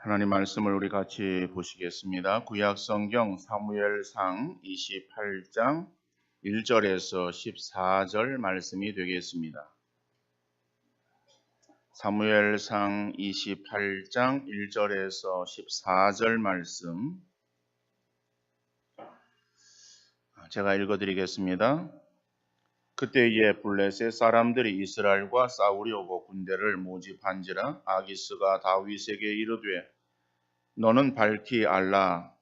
하나님 말씀을 우리 같이 보시겠습니다. 구약 성경 사무엘상 28장 1절에서 14절 말씀이 되겠습니다. 사무엘상 28장 1절에서 14절 말씀 제가 읽어드리겠습니다. 그때에 블레셋 사람들이 이스라엘과 싸우려고 군대를 모집한지라 아기스가 다윗에게 이르되 너는 밝히 알라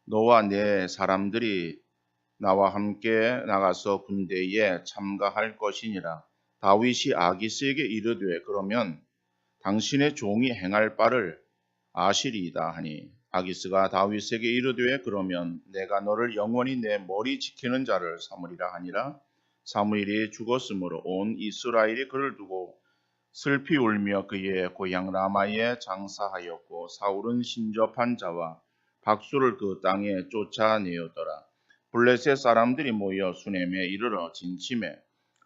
너와 내 사람들이 나와 함께 나가서 군대에 참가할 것이니라. 다윗이 아기스에게 이르되 그러면 당신의 종이 행할 바를 아시리이다 하니 아기스가 다윗에게 이르되 그러면 내가 너를 영원히 내 머리 지키는 자를 삼으리라 하니라. 사무엘이 죽었으므로 온 이스라엘이 그를 두고 슬피 울며 그의 고향 라마에 장사하였고 사울은 신접한 자와 박수를 그 땅에 쫓아내었더라. 블레셋 사람들이 모여 수넴에 이르러 진침해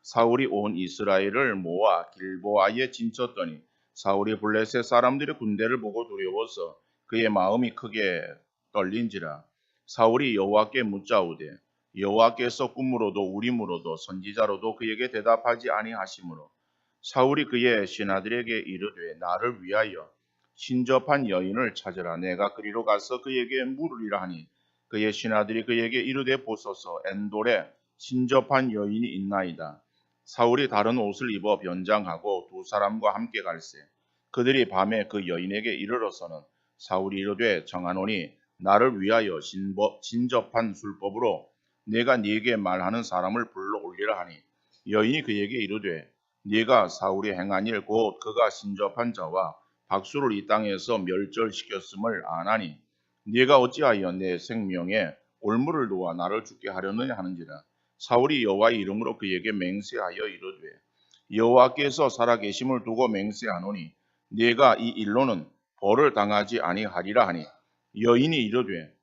사울이 온 이스라엘을 모아 길보아에 진쳤더니 사울이 블레셋 사람들의 군대를 보고 두려워서 그의 마음이 크게 떨린지라. 사울이 여호와께 묻자오되 여호와께서 꿈으로도 우림으로도 선지자로도 그에게 대답하지 아니하시므로 사울이 그의 신하들에게 이르되 나를 위하여 신접한 여인을 찾으라. 내가 그리로 가서 그에게 물으리라 하니 그의 신하들이 그에게 이르되 보소서 엔돌에 신접한 여인이 있나이다. 사울이 다른 옷을 입어 변장하고 두 사람과 함께 갈새 그들이 밤에 그 여인에게 이르러서는 사울이 이르되 정하노니 나를 위하여 신접한 술법으로 내가 네게 말하는 사람을 불러 올리라 하니 여인이 그에게 이르되 네가 사울이 행한 일 곧 그가 신접한 자와 박수를 이 땅에서 멸절시켰음을 아나니 네가 어찌하여 내 생명에 올무를 놓아 나를 죽게 하려느냐 하는지라. 사울이 여호와의 이름으로 그에게 맹세하여 이르되 여호와께서 살아계심을 두고 맹세하노니 네가 이 일로는 벌을 당하지 아니하리라 하니 여인이 이르되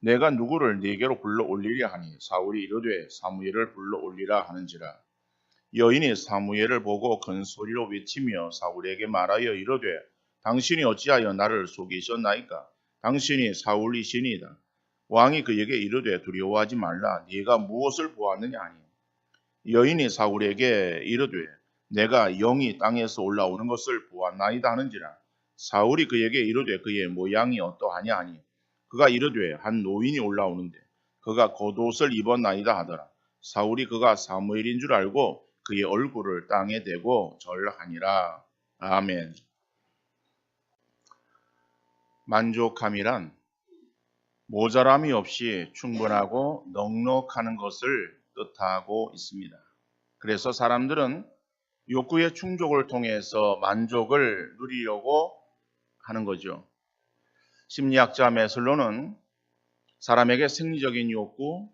내가 누구를 네게로 불러 올리랴 하니 사울이 이르되 사무엘을 불러 올리라 하는지라. 여인이 사무엘을 보고 큰 소리로 외치며 사울에게 말하여 이르되 당신이 어찌하여 나를 속이셨나이까? 당신이 사울이시니이다. 왕이 그에게 이르되 두려워하지 말라. 네가 무엇을 보았느냐 하니 여인이 사울에게 이르되 내가 영이 땅에서 올라오는 것을 보았나이다 하는지라. 사울이 그에게 이르되 그의 모양이 어떠하냐 하니 그가 이르되 한 노인이 올라오는데 그가 겉옷을 입었나이다 하더라. 사울이 그가 사무엘인 줄 알고 그의 얼굴을 땅에 대고 절하니라. 아멘. 만족함이란 모자람이 없이 충분하고 넉넉하는 것을 뜻하고 있습니다. 그래서 사람들은 욕구의 충족을 통해서 만족을 누리려고 하는 거죠. 심리학자 메슬로는 사람에게 생리적인 욕구,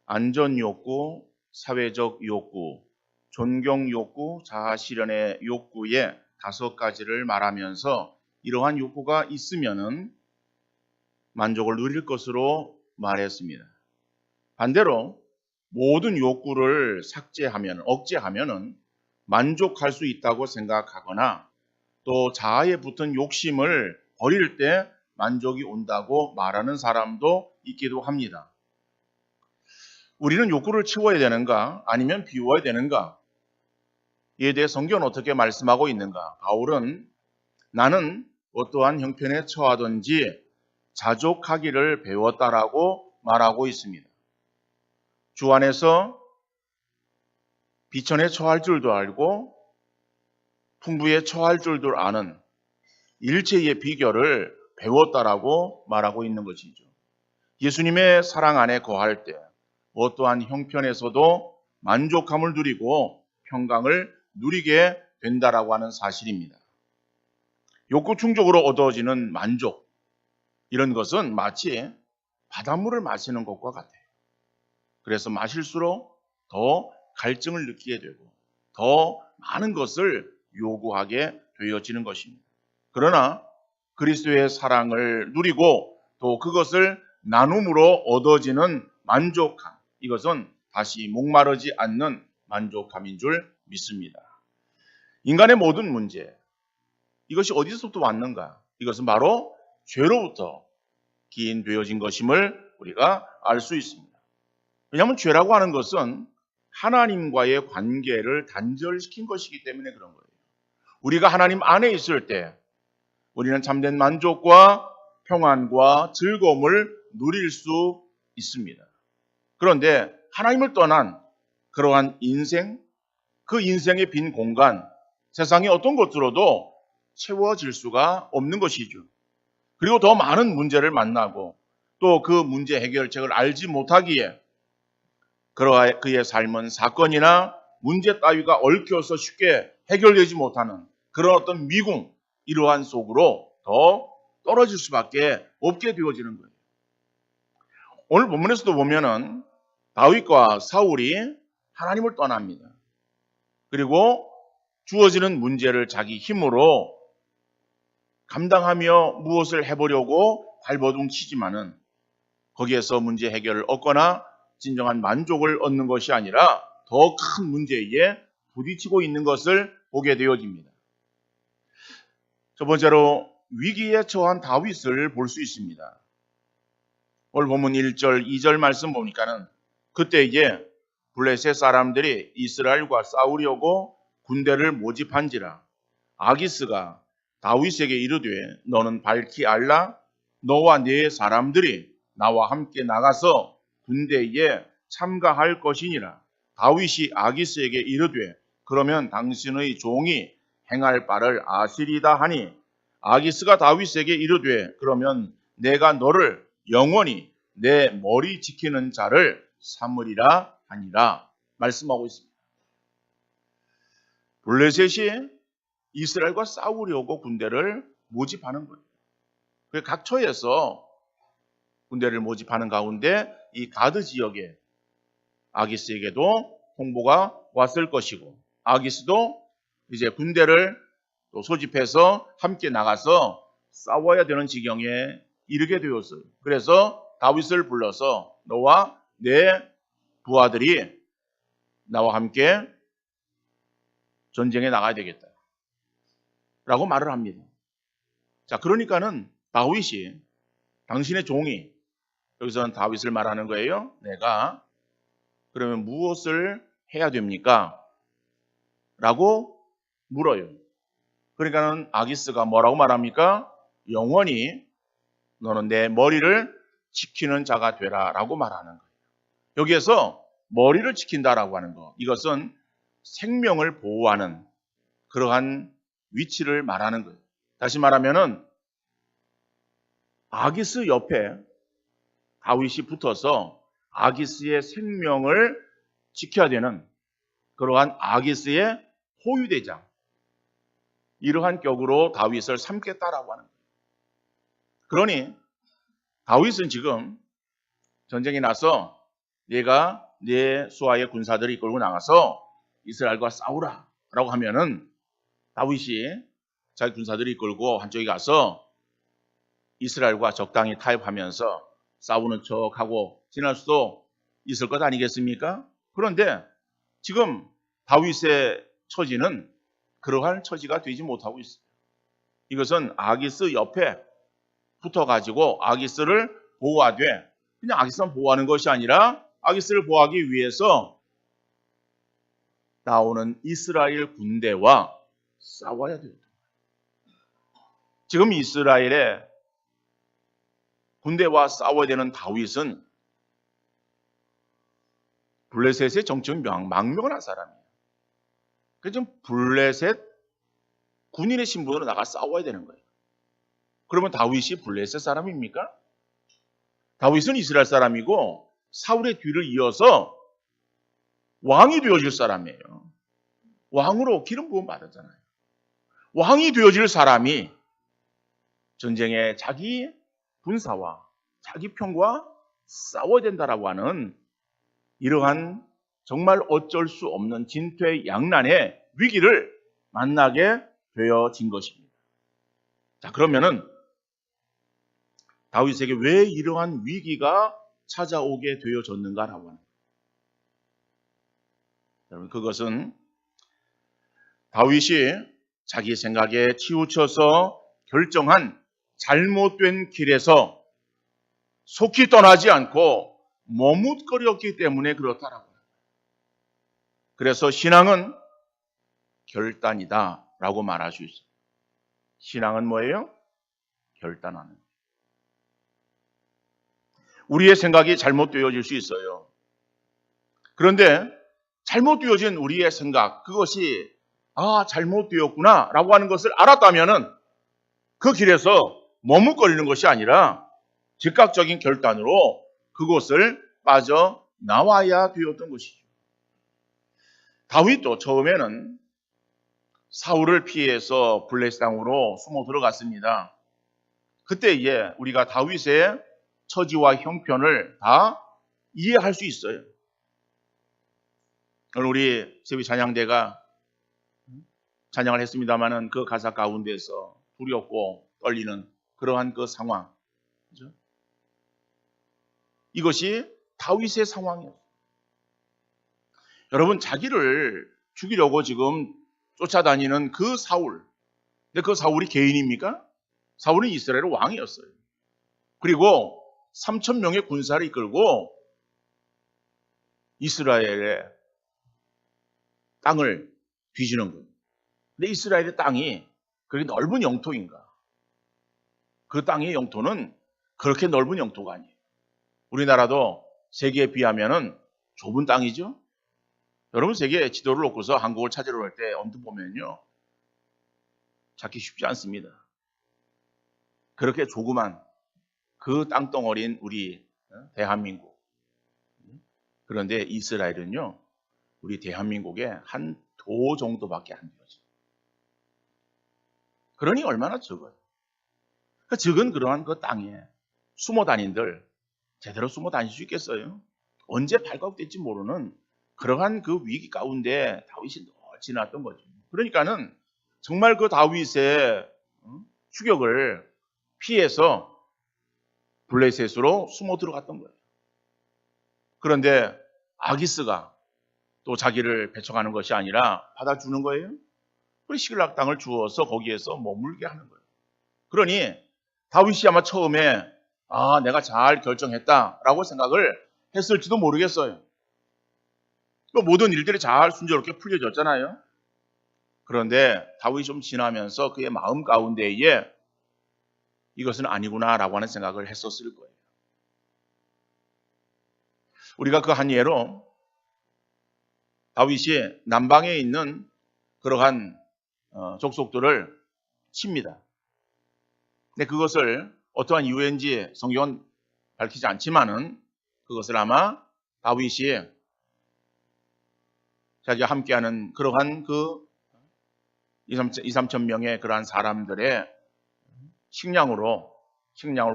안전 욕구, 사회적 욕구, 존경 욕구, 자아 실현의 욕구의 5가지를 말하면서 이러한 욕구가 있으면은 만족을 누릴 것으로 말했습니다. 반대로 모든 욕구를 삭제하면, 억제하면은 만족할 수 있다고 생각하거나 또 자아에 붙은 욕심을 버릴 때 만족이 온다고 말하는 사람도 있기도 합니다. 우리는 욕구를 채워야 되는가 아니면 비워야 되는가? 이에 대해 성경은 어떻게 말씀하고 있는가? 바울은 나는 어떠한 형편에 처하든지 자족하기를 배웠다라고 말하고 있습니다. 주 안에서 비천에 처할 줄도 알고 풍부에 처할 줄도 아는 일체의 비결을 배웠다라고 말하고 있는 것이죠. 예수님의 사랑 안에 거할 때 어떠한 형편에서도 만족함을 누리고 평강을 누리게 된다라고 하는 사실입니다. 욕구 충족으로 얻어지는 만족, 이런 것은 마치 바닷물을 마시는 것과 같아요. 그래서 마실수록 더 갈증을 느끼게 되고 더 많은 것을 요구하게 되어지는 것입니다. 그러나 그리스도의 사랑을 누리고 또 그것을 나눔으로 얻어지는 만족함, 이것은 다시 목마르지 않는 만족함인 줄 믿습니다. 인간의 모든 문제, 이것이 어디서부터 왔는가? 이것은 바로 죄로부터 기인되어진 것임을 우리가 알 수 있습니다. 왜냐하면 죄라고 하는 것은 하나님과의 관계를 단절시킨 것이기 때문에 그런 거예요. 우리가 하나님 안에 있을 때 우리는 참된 만족과 평안과 즐거움을 누릴 수 있습니다. 그런데 하나님을 떠난 그러한 인생, 그 인생의 빈 공간, 세상의 어떤 것으로도 채워질 수가 없는 것이죠. 그리고 더 많은 문제를 만나고 또 그 문제 해결책을 알지 못하기에 그의 삶은 사건이나 문제 따위가 얽혀서 쉽게 해결되지 못하는 그런 어떤 미궁, 이러한 속으로 더 떨어질 수밖에 없게 되어지는 거예요. 오늘 본문에서도 보면은 다윗과 사울이 하나님을 떠납니다. 그리고 주어지는 문제를 자기 힘으로 감당하며 무엇을 해보려고 발버둥 치지만은 거기에서 문제 해결을 얻거나 진정한 만족을 얻는 것이 아니라 더 큰 문제에 부딪히고 있는 것을 보게 되어집니다. 첫 번째로 위기에 처한 다윗을 볼 수 있습니다. 오늘 본문 1절, 2절 말씀 보니까는 그때 이제 블레셋 사람들이 이스라엘과 싸우려고 군대를 모집한지라 아기스가 다윗에게 이르되 너는 밝히 알라 너와 네 사람들이 나와 함께 나가서 군대에 참가할 것이니라. 다윗이 아기스에게 이르되 그러면 당신의 종이 행할 바를 아시리다 하니 아기스가 다윗에게 이르되 그러면 내가 너를 영원히 내 머리 지키는 자를 삼으리라 하니라 말씀하고 있습니다. 블레셋이 이스라엘과 싸우려고 군대를 모집하는 거예요. 각 처에서 군대를 모집하는 가운데 이 가드 지역에 아기스에게도 홍보가 왔을 것이고 아기스도 이제 군대를 또 소집해서 함께 나가서 싸워야 되는 지경에 이르게 되었어요. 그래서 다윗을 불러서 너와 내 부하들이 나와 함께 전쟁에 나가야 되겠다 라고 말을 합니다. 자, 그러니까는 다윗이 당신의 종이 여기서는 다윗을 말하는 거예요. 내가 그러면 무엇을 해야 됩니까? 라고 물어요. 그러니까는 아기스가 뭐라고 말합니까? 영원히 너는 내 머리를 지키는 자가 되라 라고 말하는 거예요. 여기에서 머리를 지킨다라고 하는 거, 이것은 생명을 보호하는 그러한 위치를 말하는 거예요. 다시 말하면은 아기스 옆에 다윗이 붙어서 아기스의 생명을 지켜야 되는 그러한 아기스의 호위대장, 이러한 격으로 다윗을 삼겠다라고 하는 거예요. 그러니 다윗은 지금 전쟁이 나서 내가 내 수하의 군사들이 이끌고 나가서 이스라엘과 싸우라 라고 하면은 다윗이 자기 군사들이 이끌고 한쪽에 가서 이스라엘과 적당히 타협하면서 싸우는 척하고 지날 수도 있을 것 아니겠습니까? 그런데 지금 다윗의 처지는 그러한 처지가 되지 못하고 있어요. 이것은 아기스 옆에 붙어가지고 아기스를 보호하되 그냥 아기스만 보호하는 것이 아니라 아기스를 보호하기 위해서 나오는 이스라엘 군대와 싸워야 돼요. 지금 이스라엘의 군대와 싸워야 되는 다윗은 블레셋의 정치적 망명한 사람이에요. 그래서 지금 블레셋 군인의 신분으로 나가 싸워야 되는 거예요. 그러면 다윗이 블레셋 사람입니까? 다윗은 이스라엘 사람이고 사울의 뒤를 이어서 왕이 되어질 사람이에요. 왕으로 기름 부음 받았잖아요. 왕이 되어질 사람이 전쟁에 자기 군사와 자기 편과 싸워야 된다라고 하는 이러한 정말 어쩔 수 없는 진퇴양난의 위기를 만나게 되어진 것입니다. 자, 그러면은 다윗에게 왜 이러한 위기가 찾아오게 되어졌는가라고 하는 거예요. 여러분, 그것은 다윗이 자기 생각에 치우쳐서 결정한 잘못된 길에서 속히 떠나지 않고 머뭇거렸기 때문에 그렇다라고. 그래서 신앙은 결단이다라고 말할 수 있어요. 신앙은 뭐예요? 결단하는. 우리의 생각이 잘못되어질 수 있어요. 그런데 잘못되어진 우리의 생각, 그것이 잘못되었구나 라고 하는 것을 알았다면은 그 길에서 머뭇거리는 것이 아니라 즉각적인 결단으로 그곳을 빠져나와야 되었던 것이죠. 다윗도 처음에는 사울을 피해서 블레셋 땅으로 숨어 들어갔습니다. 그때에 우리가 다윗의 처지와 형편을 다 이해할 수 있어요. 오늘 우리 세비 찬양대가 찬양을 했습니다마는 그 가사 가운데서 두렵고 떨리는 그러한 그 상황, 그죠? 이것이 다윗의 상황이에요. 여러분, 자기를 죽이려고 지금 쫓아다니는 그 사울, 근데 그 사울이 개인입니까? 사울은 이스라엘 왕이었어요. 그리고 3,000명의 군사를 이끌고 이스라엘의 땅을 뒤지는 거예요. 근데 이스라엘의 땅이 그렇게 넓은 영토인가? 그 땅의 영토는 그렇게 넓은 영토가 아니에요. 우리나라도 세계에 비하면은 좁은 땅이죠. 여러분, 세계 지도를 놓고서 한국을 찾으러 갈 때 언뜻 보면요, 찾기 쉽지 않습니다. 그렇게 조그만 그 땅덩어리인 우리 대한민국. 그런데 이스라엘은요, 우리 대한민국의 한 도 정도밖에 안 돼요. 그러니 얼마나 적어요. 그 적은 그러한 그 땅에 숨어 다닌들 제대로 숨어 다닐 수 있겠어요? 언제 발각될지 모르는 그러한 그 위기 가운데 다윗이 늘 지났던 거죠. 그러니까는 정말 그 다윗의 추격을 피해서 블레셋으로 숨어 들어갔던 거예요. 그런데 아기스가 또 자기를 배척하는 것이 아니라 받아주는 거예요. 그리고 시글락 땅을 주어서 거기에서 머물게 하는 거예요. 그러니 다윗이 아마 처음에 내가 잘 결정했다라고 생각을 했을지도 모르겠어요. 모든 일들이 잘 순조롭게 풀려졌잖아요. 그런데 다윗이 좀 지나면서 그의 마음 가운데에 이것은 아니구나라고 하는 생각을 했었을 거예요. 우리가 그 한 예로 다윗이 남방에 있는 그러한 족속들을 칩니다. 근데 그것을 어떠한 이유인지 성경은 밝히지 않지만은 그것을 아마 다윗이 자기가 함께하는 그러한 그 2,3천 명의 그러한 사람들의 식량을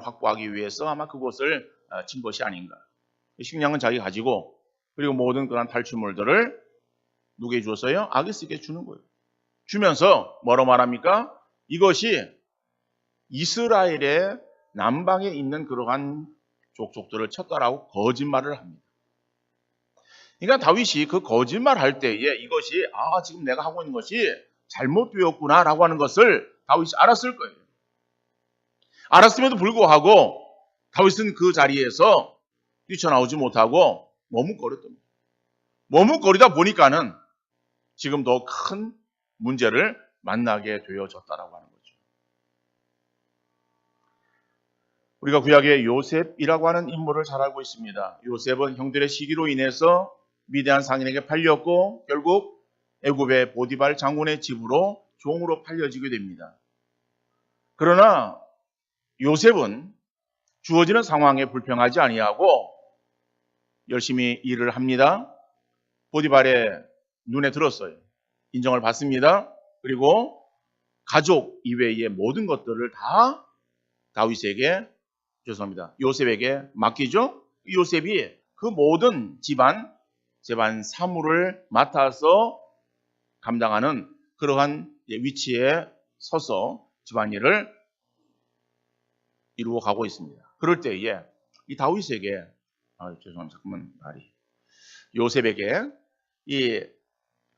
확보하기 위해서 아마 그곳을 친 것이 아닌가. 식량은 자기가 가지고 그리고 모든 그러한 탈취물들을 누구에게 주었어요? 아기스에게 주는 거예요. 주면서 뭐라고 말합니까? 이것이 이스라엘의 남방에 있는 그러한 족속들을 쳤다라고 거짓말을 합니다. 그러니까 다윗이 그 거짓말 할 때에 이것이 지금 내가 하고 있는 것이 잘못되었구나라고 하는 것을 다윗이 알았을 거예요. 알았음에도 불구하고 다윗은 그 자리에서 뛰쳐나오지 못하고 머뭇거렸던 거예요. 머뭇거리다 보니까는 지금 더 큰 문제를 만나게 되어졌다라고 하는 거죠. 우리가 구약의 요셉이라고 하는 인물을 잘 알고 있습니다. 요셉은 형들의 시기로 인해서 미디안 상인에게 팔렸고 결국 애굽의 보디발 장군의 집으로 종으로 팔려지게 됩니다. 그러나 요셉은 주어지는 상황에 불평하지 아니하고 열심히 일을 합니다. 보디발의 눈에 들었어요. 인정을 받습니다. 그리고 가족 이외의 모든 것들을 다 요셉에게 맡기죠. 요셉이 그 모든 집안 사무를 맡아서 감당하는 그러한 위치에 서서 집안일을 이루어 가고 있습니다. 그럴 때에 이 다윗에게 요셉에게 이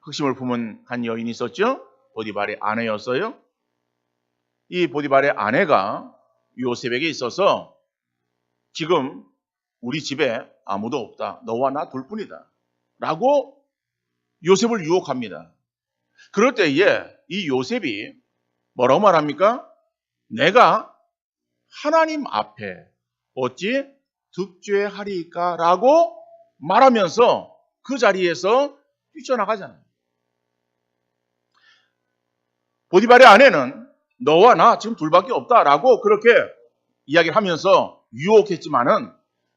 흑심을 품은 한 여인이 있었죠. 보디발의 아내였어요. 이 보디발의 아내가 요셉에게 있어서 지금 우리 집에 아무도 없다. 너와 나 둘뿐이다. 라고 요셉을 유혹합니다. 그럴 때에 이 요셉이 뭐라고 말합니까? 내가 하나님 앞에 어찌 득죄하리까? 라고 말하면서 그 자리에서 뛰쳐나가잖아요. 보디발의 아내는 너와 나 지금 둘밖에 없다라고 그렇게 이야기를 하면서 유혹했지만은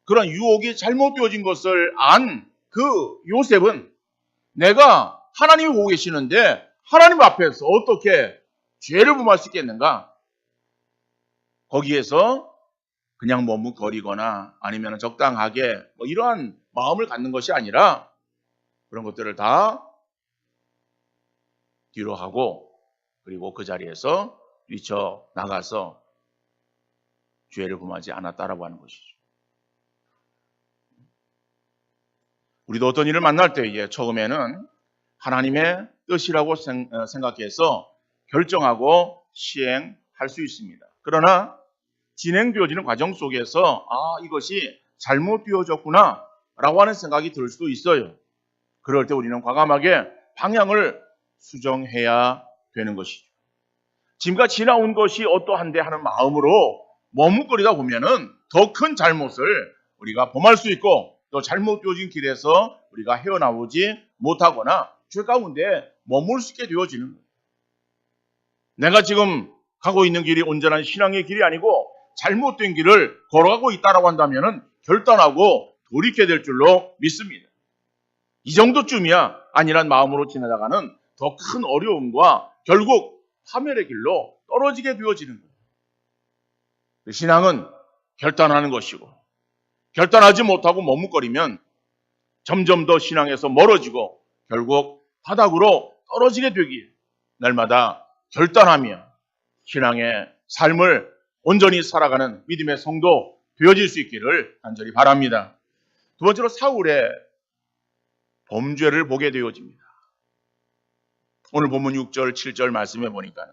그런 유혹이 잘못되어진 것을 안 그 요셉은 내가 하나님이 보고 계시는데 하나님 앞에서 어떻게 죄를 범할 수 있겠는가? 거기에서 그냥 머뭇거리거나 아니면 적당하게 이러한 마음을 갖는 것이 아니라 그런 것들을 다 뒤로 하고 그리고 그 자리에서 뛰쳐나가서 죄를 범하지 않았다라고 하는 것이죠. 우리도 어떤 일을 만날 때에 처음에는 하나님의 뜻이라고 생각해서 결정하고 시행할 수 있습니다. 그러나 진행되어지는 과정 속에서 이것이 잘못되어졌구나 라고 하는 생각이 들 수도 있어요. 그럴 때 우리는 과감하게 방향을 수정해야 되는 것이죠. 지금까지 지나온 것이 어떠한데 하는 마음으로 머뭇거리다 보면은 더 큰 잘못을 우리가 범할 수 있고 또 잘못되어진 길에서 우리가 헤어나오지 못하거나 죄 가운데 머물 수 있게 되어지는 거예요. 내가 지금 가고 있는 길이 온전한 신앙의 길이 아니고 잘못된 길을 걸어가고 있다라고 한다면은 결단하고 돌이켜야 될 줄로 믿습니다. 이 정도쯤이야 아니란 마음으로 지나가는 더 큰 어려움과 결국 파멸의 길로 떨어지게 되어지는 거예요. 신앙은 결단하는 것이고 결단하지 못하고 머뭇거리면 점점 더 신앙에서 멀어지고 결국 바닥으로 떨어지게 되기에 날마다 결단하며 신앙의 삶을 온전히 살아가는 믿음의 성도 되어질 수 있기를 간절히 바랍니다. 두 번째로 사울의 범죄를 보게 되어집니다. 오늘 본문 6절, 7절 말씀해 보니까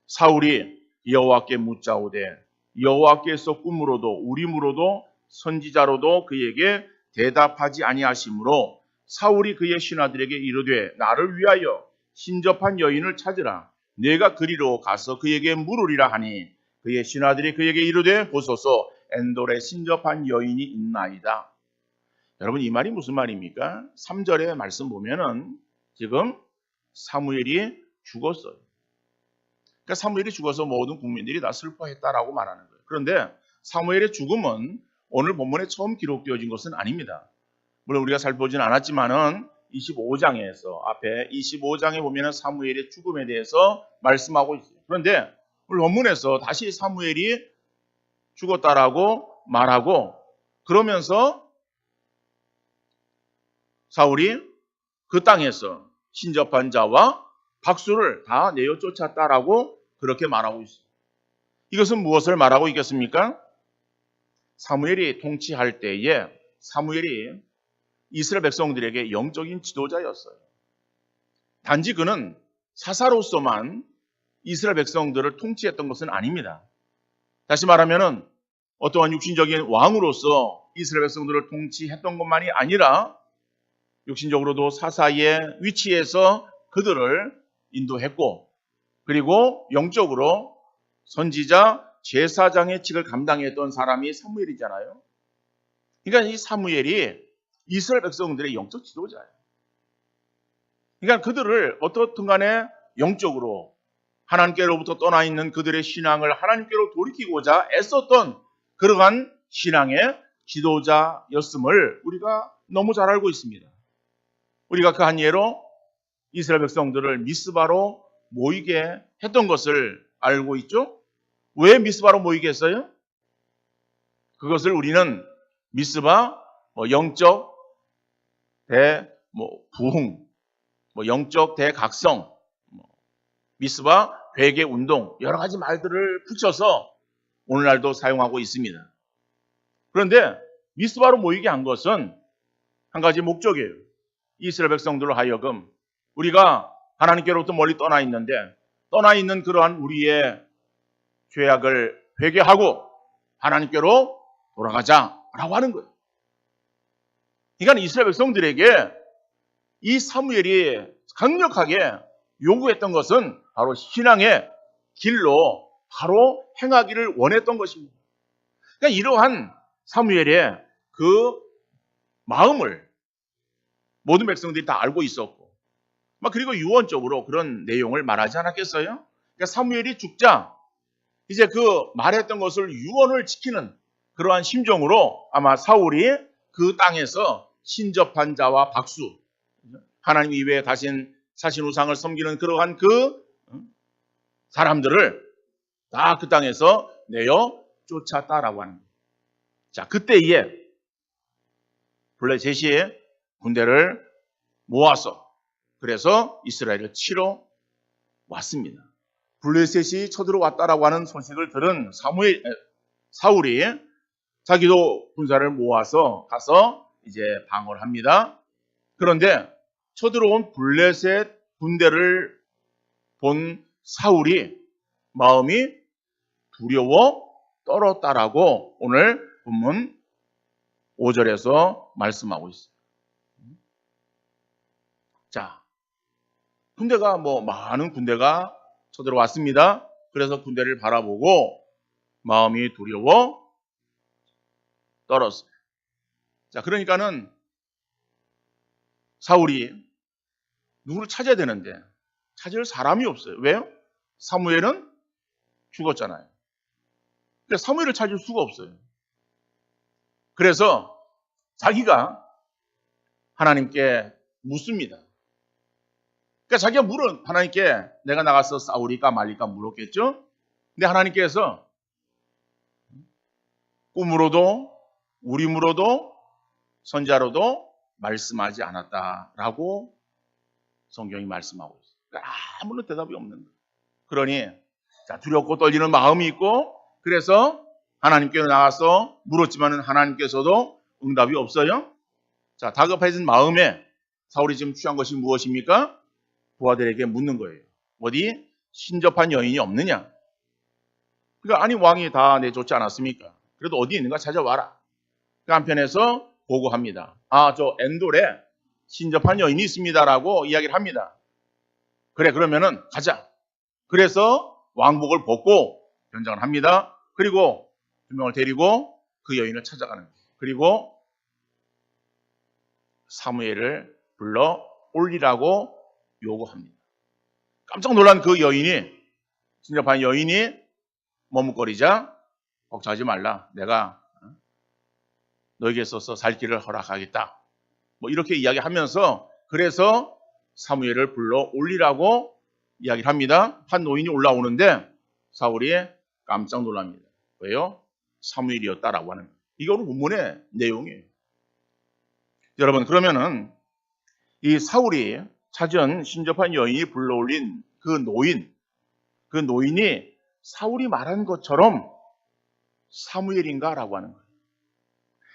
사울이 여호와께 묻자오되 여호와께서 꿈으로도 우림으로도 선지자로도 그에게 대답하지 아니하시므로 사울이 그의 신하들에게 이르되 나를 위하여 신접한 여인을 찾으라. 내가 그리로 가서 그에게 물으리라 하니 그의 신하들이 그에게 이르되 보소서 엔돌에 신접한 여인이 있나이다. 여러분 이 말이 무슨 말입니까? 3절의 말씀 보면은 지금 사무엘이 죽었어요. 그러니까 사무엘이 죽어서 모든 국민들이 다 슬퍼했다라고 말하는 거예요. 그런데 사무엘의 죽음은 오늘 본문에 처음 기록되어진 것은 아닙니다. 물론 우리가 살펴보지는 않았지만은 25장에서 앞에 25장에 보면은 사무엘의 죽음에 대해서 말씀하고 있어요. 그런데 오늘 본문에서 다시 사무엘이 죽었다라고 말하고 그러면서 사울이 그 땅에서 신접한 자와 박수를 다 내어 쫓았다라고 그렇게 말하고 있어요. 이것은 무엇을 말하고 있겠습니까? 사무엘이 통치할 때에 사무엘이 이스라엘 백성들에게 영적인 지도자였어요. 단지 그는 사사로서만 이스라엘 백성들을 통치했던 것은 아닙니다. 다시 말하면 어떠한 육신적인 왕으로서 이스라엘 백성들을 통치했던 것만이 아니라 육신적으로도 사사의 위치에서 그들을 인도했고 그리고 영적으로 선지자 제사장의 직을 감당했던 사람이 사무엘이잖아요. 그러니까 이 사무엘이 이스라엘 백성들의 영적 지도자예요. 그러니까 그들을 어떻든 간에 영적으로 하나님께로부터 떠나 있는 그들의 신앙을 하나님께로 돌이키고자 애썼던 그러한 신앙의 지도자였음을 우리가 너무 잘 알고 있습니다. 우리가 그 한 예로 이스라엘 백성들을 미스바로 모이게 했던 것을 알고 있죠? 왜 미스바로 모이게 했어요? 그것을 우리는 미스바 영적 부흥, 영적 대각성, 미스바 회개 운동 여러 가지 말들을 붙여서 오늘날도 사용하고 있습니다. 그런데 미스바로 모이게 한 것은 한 가지 목적이에요. 이스라엘 백성들로 하여금 우리가 하나님께로부터 멀리 떠나 있는데 떠나 있는 그러한 우리의 죄악을 회개하고 하나님께로 돌아가자라고 하는 거예요. 그러니까 이스라엘 백성들에게 이 사무엘이 강력하게 요구했던 것은 바로 신앙의 길로 바로 행하기를 원했던 것입니다. 그러니까 이러한 사무엘의 그 마음을 모든 백성들이 다 알고 있었고, 그리고 유언적으로 그런 내용을 말하지 않았겠어요? 그러니까 사무엘이 죽자 이제 그 말했던 것을 유언을 지키는 그러한 심정으로 아마 사울이 그 땅에서 신접한 자와 박수, 하나님 이외에 사신 우상을 섬기는 그러한 그 사람들을 다 그 땅에서 내어 쫓았다라고 하는 거예요. 자, 그때에 블레셋이 군대를 모아서 그래서 이스라엘을 치러 왔습니다. 블레셋이 쳐들어왔다라고 하는 소식을 들은 사울이 자기도 군사를 모아서 가서 이제 방어를 합니다. 그런데 쳐들어온 블레셋 군대를 본 사울이 마음이 두려워 떨었다라고 오늘 본문 5절에서 말씀하고 있어요. 자, 군대가 많은 군대가 쳐들어왔습니다. 그래서 군대를 바라보고 마음이 두려워 떨었어요. 자, 그러니까는 사울이 누구를 찾아야 되는데 찾을 사람이 없어요. 왜요? 사무엘은 죽었잖아요. 그래서 사무엘을 찾을 수가 없어요. 그래서 자기가 하나님께 묻습니다. 그러니까 자기가 하나님께 내가 나가서 싸우리까 말리까 물었겠죠? 근데 하나님께서 꿈으로도 우림으로도 선자로도 말씀하지 않았다라고 성경이 말씀하고 있어요. 그러니까 아무런 대답이 없는 거예요. 그러니 두렵고 떨리는 마음이 있고 그래서 하나님께 나가서 물었지만 하나님께서도 응답이 없어요. 자, 다급해진 마음에 사울이 지금 취한 것이 무엇입니까? 부하들에게 묻는 거예요. 어디 신접한 여인이 없느냐? 그러니까 아니 왕이 다 내쫓지 않았습니까? 그래도 어디 있는가 찾아와라. 그 한편에서 보고합니다. 저 엔돌에 신접한 여인이 있습니다라고 이야기를 합니다. 그래, 그러면은 가자. 그래서 왕복을 벗고 변장을 합니다. 그리고 두 명을 데리고 그 여인을 찾아가는 거예요. 그리고 사무엘을 불러 올리라고 요구합니다. 깜짝 놀란 그 여인이, 신접한 여인이 머뭇거리자 걱정하지 말라. 내가 너에게 있어서 살 길을 허락하겠다. 이렇게 이야기하면서 그래서 사무엘을 불러 올리라고 이야기를 합니다. 한 노인이 올라오는데 사울이 깜짝 놀랍니다. 왜요? 사무엘이었다라고 하는 거예요. 이게 오늘 본문의 내용이에요. 여러분, 그러면은 이 사울이 찾은 신접한 여인이 불러올린 그 노인이 사울이 말한 것처럼 사무엘인가라고 하는 거예요.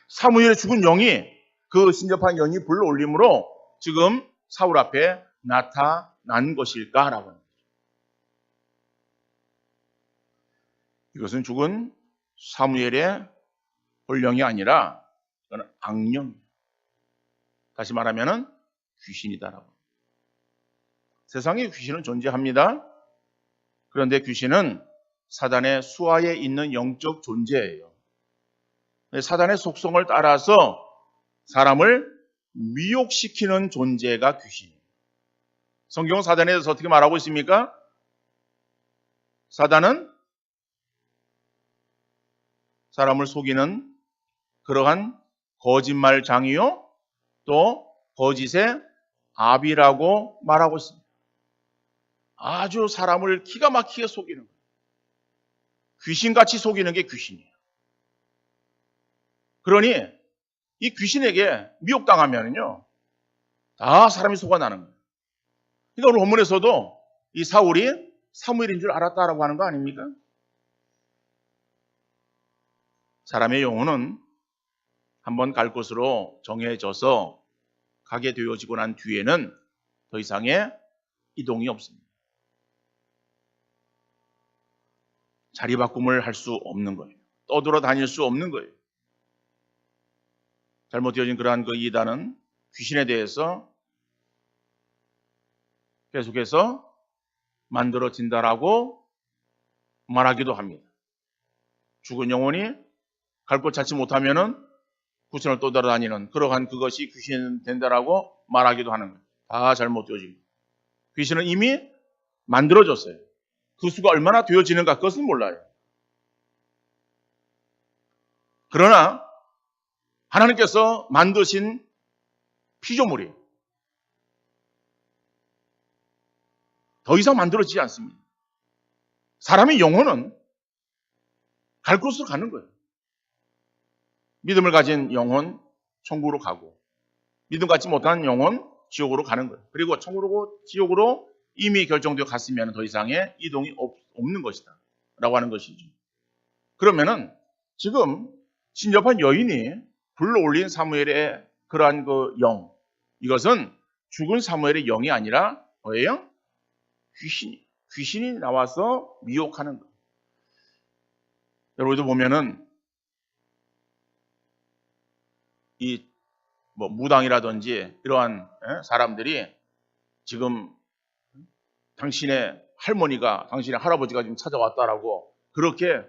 사무엘의 죽은 영이 그 신접한 여인이 불러올림으로 지금 사울 앞에 나타난 것일까라고 하는 거죠. 이것은 죽은 사무엘의 혼령이 아니라 이건 악령. 다시 말하면은 귀신이다라고. 세상에 귀신은 존재합니다. 그런데 귀신은 사단의 수하에 있는 영적 존재예요. 사단의 속성을 따라서 사람을 미혹시키는 존재가 귀신이에요. 성경은 사단에 대해서 어떻게 말하고 있습니까? 사단은 사람을 속이는 그러한 거짓말장이요 또 거짓의 압이라고 말하고 있습니다. 아주 사람을 기가 막히게 속이는 거예요. 귀신같이 속이는 게 귀신이에요. 그러니 이 귀신에게 미혹당하면요 다 사람이 속아나는 거예요. 그러니까 오늘 본문에서도 이 사울이 사무엘인 줄 알았다라고 하는 거 아닙니까? 사람의 영혼은 한번 갈 곳으로 정해져서 가게 되어지고 난 뒤에는 더 이상의 이동이 없습니다. 자리 바꿈을 할 수 없는 거예요. 떠돌아다닐 수 없는 거예요. 잘못되어진 그러한 그 이단은 귀신에 대해서 계속해서 만들어진다라고 말하기도 합니다. 죽은 영혼이 갈 곳 찾지 못하면은 구천을 떠돌아다니는 그러한 그것이 귀신 된다라고 말하기도 하는 거예요. 다 잘못되어집니다. 귀신은 이미 만들어졌어요. 그 수가 얼마나 되어지는가 그것은 몰라요. 그러나 하나님께서 만드신 피조물이 더 이상 만들어지지 않습니다. 사람의 영혼은 갈 곳으로 가는 거예요. 믿음을 가진 영혼 천국으로 가고 믿음 갖지 못한 영혼 지옥으로 가는 거예요. 그리고 천국으로 지옥으로 이미 결정되어 갔으면 더 이상의 이동이 없는 것이다 라고 하는 것이죠. 그러면은 지금 신접한 여인이 불러올린 사무엘의 그러한 그 영, 이것은 죽은 사무엘의 영이 아니라 뭐예요? 귀신이 나와서 미혹하는 거예요. 여러분도 보면은 이 뭐 무당이라든지 이러한 사람들이 지금 당신의 할머니가 당신의 할아버지가 지금 찾아왔다라고 그렇게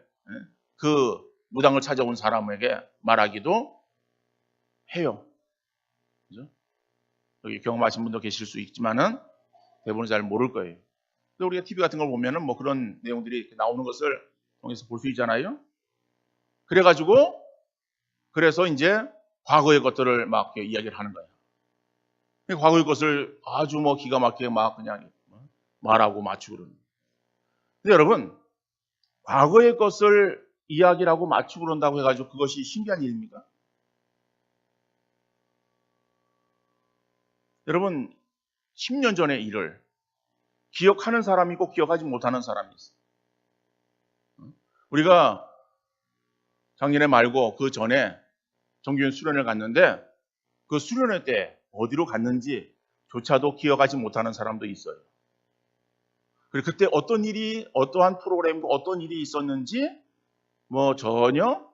그 무당을 찾아온 사람에게 말하기도 해요. 그죠? 여기 경험하신 분도 계실 수 있지만은 대부분 잘 모를 거예요. 근데 우리가 TV 같은 걸 보면은 뭐 그런 내용들이 나오는 것을 통해서 볼 수 있잖아요. 그래서 이제 과거의 것들을 막 이야기를 하는 거예요. 과거의 것을 아주 뭐 기가 막히게 막 그냥 말하고 맞추고 그러는 거예요. 근데 여러분, 과거의 것을 이야기를 하고 맞추고 그런다고 해가지고 그것이 신기한 일입니까? 여러분, 10년 전의 일을 기억하는 사람이 있고 기억하지 못하는 사람이 있어요. 우리가 작년에 말고 그 전에 정규현 수련을 갔는데 그 수련회 때 어디로 갔는지 조차도 기억하지 못하는 사람도 있어요. 그리고 그때 어떤 일이, 어떠한 프로그램과 어떤 일이 있었는지 뭐 전혀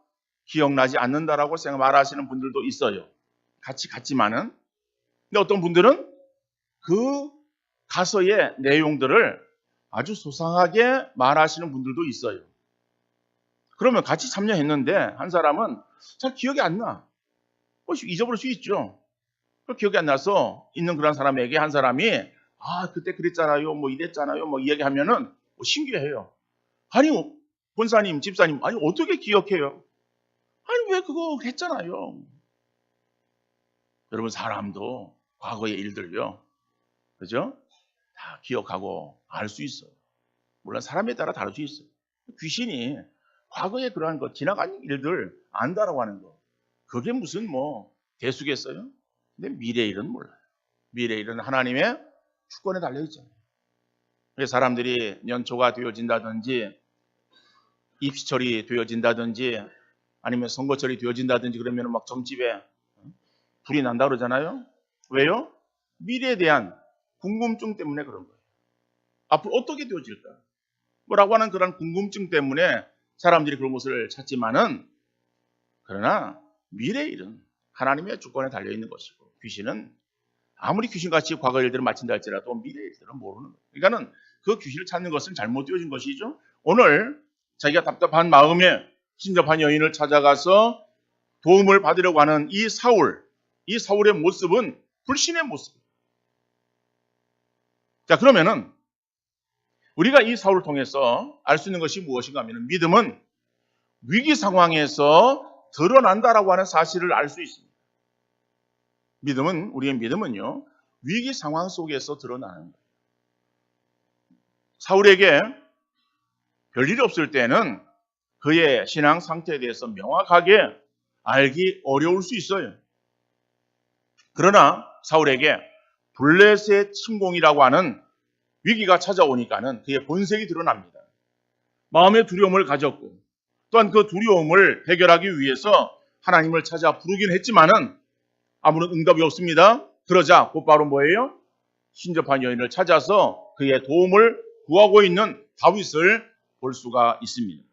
기억나지 않는다라고 말하시는 분들도 있어요. 같이 갔지만은. 근데 어떤 분들은 그 가서의 내용들을 아주 소상하게 말하시는 분들도 있어요. 그러면 같이 참여했는데 한 사람은 잘 기억이 안 나. 잊어버릴 수 있죠. 기억이 안 나서 있는 그런 사람에게 한 사람이 그때 그랬잖아요. 뭐 이랬잖아요. 뭐 이야기하면은 신기해요. 아니 권사님, 집사님, 아니 어떻게 기억해요? 아니 왜 그거 했잖아요. 여러분 사람도 과거의 일들요. 그죠? 다 기억하고 알 수 있어요. 물론 사람에 따라 다를 수 있어요. 귀신이 과거에 그러한 것, 지나간 일들 안다라고 하는 거. 그게 무슨 뭐 대수겠어요? 근데 미래의 일은 몰라요. 미래의 일은 하나님의 주권에 달려있잖아요. 그래서 사람들이 연초가 되어진다든지 입시철이 되어진다든지 아니면 선거철이 되어진다든지 그러면 막 점집에 불이 난다 그러잖아요. 왜요? 미래에 대한 궁금증 때문에 그런 거예요. 앞으로 어떻게 되어질까? 뭐라고 하는 그런 궁금증 때문에 사람들이 그런 것을 찾지만은 그러나 미래의 일은 하나님의 주권에 달려있는 것이고 귀신은 아무리 귀신같이 과거 일들을 마친다 할지라도 미래의 일들은 모르는 거예요. 그러니까는 그 귀신을 찾는 것은 잘못되어진 것이죠. 오늘 자기가 답답한 마음에 신접한 여인을 찾아가서 도움을 받으려고 하는 이 사울의 모습은 불신의 모습이에요. 자, 그러면은 우리가 이 사울을 통해서 알 수 있는 것이 무엇인가 하면 믿음은 위기 상황에서 드러난다라고 하는 사실을 알 수 있습니다. 우리의 믿음은요, 위기 상황 속에서 드러나는 거예요. 사울에게 별일이 없을 때는 그의 신앙 상태에 대해서 명확하게 알기 어려울 수 있어요. 그러나 사울에게 블레셋 침공이라고 하는 위기가 찾아오니까는 그의 본색이 드러납니다. 마음의 두려움을 가졌고 또한 그 두려움을 해결하기 위해서 하나님을 찾아 부르긴 했지만은 아무런 응답이 없습니다. 그러자 곧바로 뭐예요? 신접한 여인을 찾아서 그의 도움을 구하고 있는 다윗을 볼 수가 있습니다.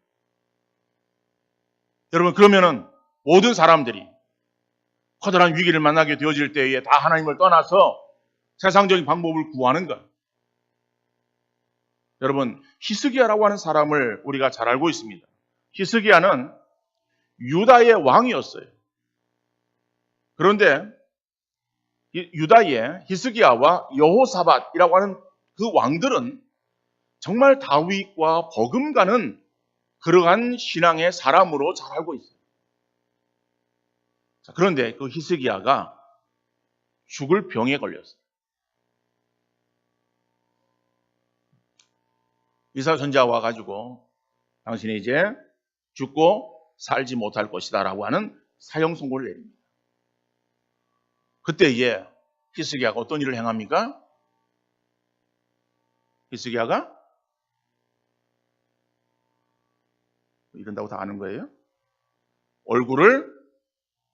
여러분, 그러면은 모든 사람들이 커다란 위기를 만나게 되어질 때에 다 하나님을 떠나서 세상적인 방법을 구하는 것. 여러분, 히스기야라고 하는 사람을 우리가 잘 알고 있습니다. 히스기야는 유다의 왕이었어요. 그런데 유다의 히스기야와 여호사밧이라고 하는 그 왕들은 정말 다윗과 버금가는 그러한 신앙의 사람으로 잘 알고 있어요. 자, 그런데 그 히스기야가 죽을 병에 걸렸어요. 이사야 선지자가 와가지고 당신이 이제 죽고 살지 못할 것이다 라고 하는 사형 선고를 내립니다. 그때 이제 히스기야가 어떤 일을 행합니까? 히스기야가 이런다고 다 아는 거예요? 얼굴을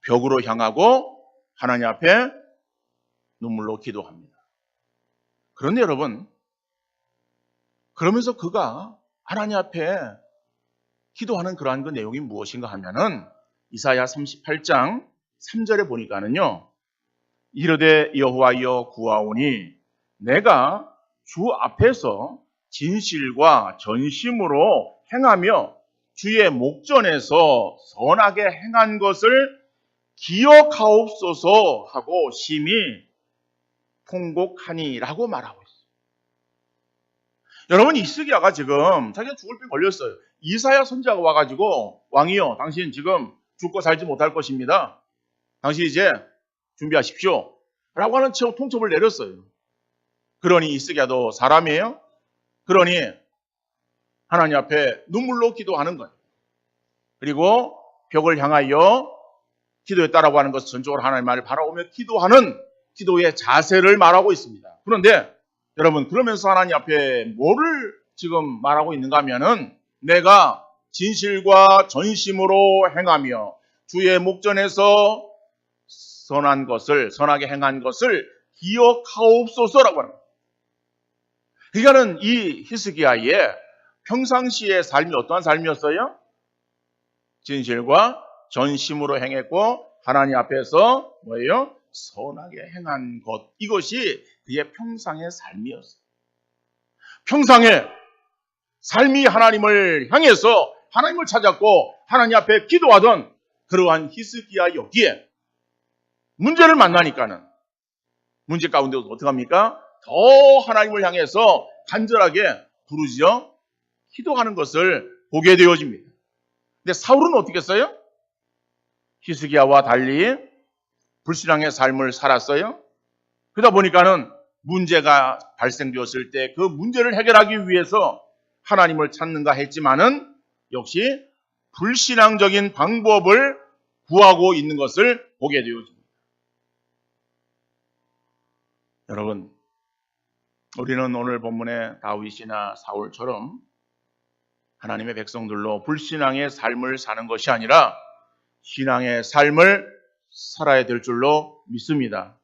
벽으로 향하고 하나님 앞에 눈물로 기도합니다. 그런데 여러분, 그러면서 그가 하나님 앞에 기도하는 그러한 그 내용이 무엇인가 하면은 이사야 38장 3절에 보니까는요, 이르되 여호와여 구하오니 내가 주 앞에서 진실과 전심으로 행하며 주의 목전에서 선하게 행한 것을 기억하옵소서 하고 심히 통곡하니라고 말하고 있어요. 여러분, 히스기야가 지금 자기가 죽을 병 걸렸어요. 이사야 선지자가 와가지고 왕이요, 당신 지금 죽고 살지 못할 것입니다. 당신 이제 준비하십시오 라고 하는 통첩을 내렸어요. 그러니 히스기야도 사람이에요. 그러니 하나님 앞에 눈물로 기도하는 거예요. 그리고 벽을 향하여 기도했다라고 하는 것은 전적으로 하나님의 말을 바라보며 기도하는 기도의 자세를 말하고 있습니다. 그런데 여러분, 그러면서 하나님 앞에 뭐를 지금 말하고 있는가 하면은 내가 진실과 전심으로 행하며 주의 목전에서 선한 것을, 선하게 행한 것을 기억하옵소서라고 합니다. 그러니까는 이 히스기야의 평상시의 삶이 어떠한 삶이었어요? 진실과 전심으로 행했고 하나님 앞에서 뭐예요? 선하게 행한 것. 이것이 그의 평상의 삶이었어요. 평상의 삶이 하나님을 향해서 하나님을 찾았고 하나님 앞에 기도하던 그러한 히스기야 여기에 문제를 만나니까는 문제 가운데 어떻게 합니까? 더 하나님을 향해서 간절하게 부르짖어 기도하는 것을 보게 되어집니다. 근데 사울은 어떻게 했어요? 히스기야와 달리 불신앙의 삶을 살았어요. 그러다 보니까는 문제가 발생되었을 때 그 문제를 해결하기 위해서 하나님을 찾는가 했지만은 역시 불신앙적인 방법을 구하고 있는 것을 보게 되어집니다. 여러분, 우리는 오늘 본문의 다윗이나 사울처럼 하나님의 백성들로 불신앙의 삶을 사는 것이 아니라 신앙의 삶을 살아야 될 줄로 믿습니다.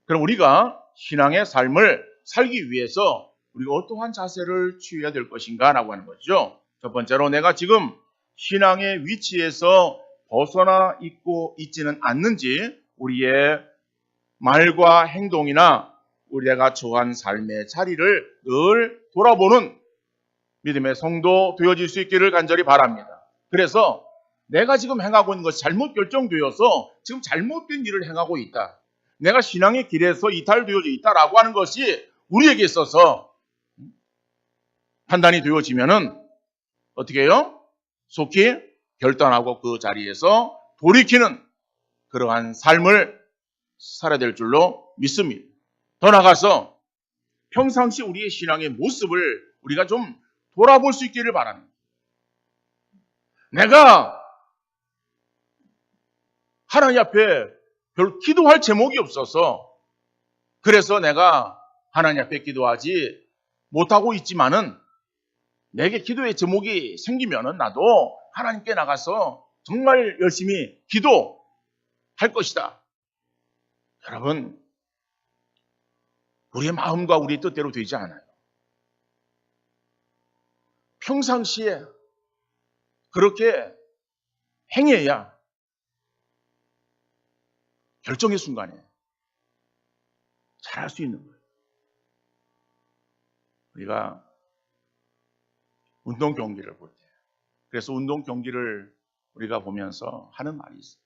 그럼 우리가 신앙의 삶을 살기 위해서 우리가 어떠한 자세를 취해야 될 것인가 라고 하는 거죠. 첫 번째로 내가 지금 신앙의 위치에서 벗어나 있고 있지는 않는지 우리의 말과 행동이나 우리가 처한 삶의 자리를 늘 돌아보는 믿음의 성도 되어질 수 있기를 간절히 바랍니다. 그래서 내가 지금 행하고 있는 것이 잘못 결정되어서 지금 잘못된 일을 행하고 있다. 내가 신앙의 길에서 이탈되어져 있다라고 하는 것이 우리에게 있어서 판단이 되어지면은 어떻게 해요? 속히 결단하고 그 자리에서 돌이키는 그러한 삶을 살아야 될 줄로 믿습니다. 더 나아가서 평상시 우리의 신앙의 모습을 우리가 좀 돌아볼 수 있기를 바랍니다. 내가 하나님 앞에 별 기도할 제목이 없어서 그래서 내가 하나님 앞에 기도하지 못하고 있지만은 내게 기도의 제목이 생기면은 나도 하나님께 나가서 정말 열심히 기도할 것이다. 여러분, 우리의 마음과 우리의 뜻대로 되지 않아요. 평상시에 그렇게 행해야 결정의 순간에 잘할 수 있는 거예요. 우리가 운동 경기를 볼 때, 그래서 운동 경기를 우리가 보면서 하는 말이 있어요.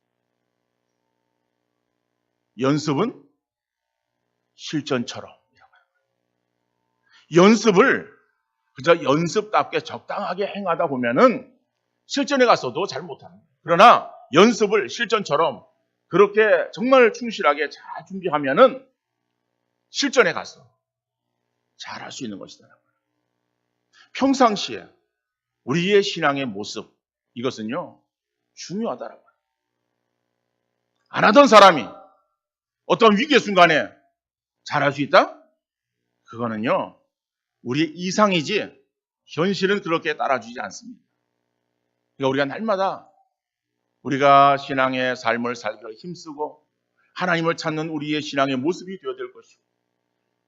연습은 실전처럼. 연습을 그저 연습답게 적당하게 행하다 보면은 실전에 가서도 잘 못합니다. 그러나 연습을 실전처럼 그렇게 정말 충실하게 잘 준비하면은 실전에 가서 잘할 수 있는 것이다. 평상시에 우리의 신앙의 모습, 이것은요 중요하다라고요. 안 하던 사람이 어떤 위기의 순간에 잘할 수 있다? 그거는요 우리의 이상이지 현실은 그렇게 따라주지 않습니다. 그러니까 우리가 날마다 우리가 신앙의 삶을 살기를 힘쓰고 하나님을 찾는 우리의 신앙의 모습이 되어야 될 것이고,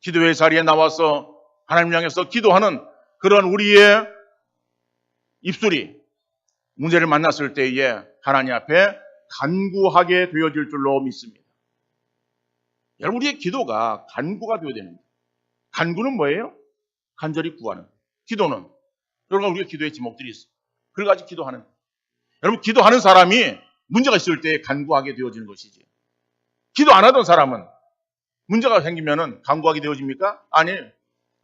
기도의 자리에 나와서 하나님을 향해서 기도하는 그런 우리의 입술이 문제를 만났을 때에 하나님 앞에 간구하게 되어질 줄로 믿습니다. 여러분, 우리의 기도가 간구가 되어야 됩니다. 간구는 뭐예요? 간절히 구하는. 기도는 여러분 우리가 기도의 제목들이 있어요. 그걸 가지고 기도하는. 여러분, 기도하는 사람이 문제가 있을 때 간구하게 되어지는 것이지, 기도 안 하던 사람은 문제가 생기면은 간구하게 되어집니까? 아니,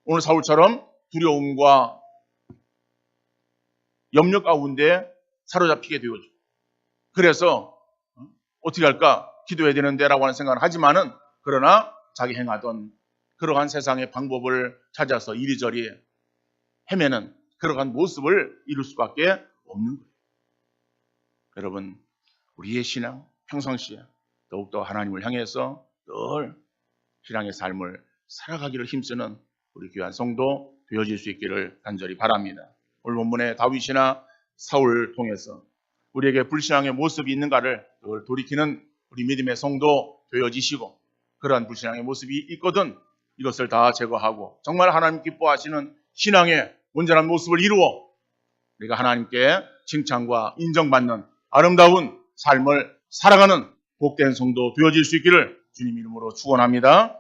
오늘 사울처럼 두려움과 염려 가운데 사로잡히게 되어져. 그래서 어떻게 할까? 기도해야 되는데 라고 하는 생각을 하지만은, 그러나 자기 행하던 그러한 세상의 방법을 찾아서 이리저리 헤매는 그러한 모습을 이룰 수밖에 없는 거예요. 여러분, 우리의 신앙 평상시에 더욱더 하나님을 향해서 늘 신앙의 삶을 살아가기를 힘쓰는 우리 귀한 성도 되어질 수 있기를 간절히 바랍니다. 오늘 본문의 다윗이나 사울을 통해서 우리에게 불신앙의 모습이 있는가를 늘 돌이키는 우리 믿음의 성도 되어지시고, 그러한 불신앙의 모습이 있거든 이것을 다 제거하고 정말 하나님 기뻐하시는 신앙의 온전한 모습을 이루어 우리가 하나님께 칭찬과 인정받는 아름다운 삶을 살아가는 복된 성도 되어질 수 있기를 주님 이름으로 축원합니다.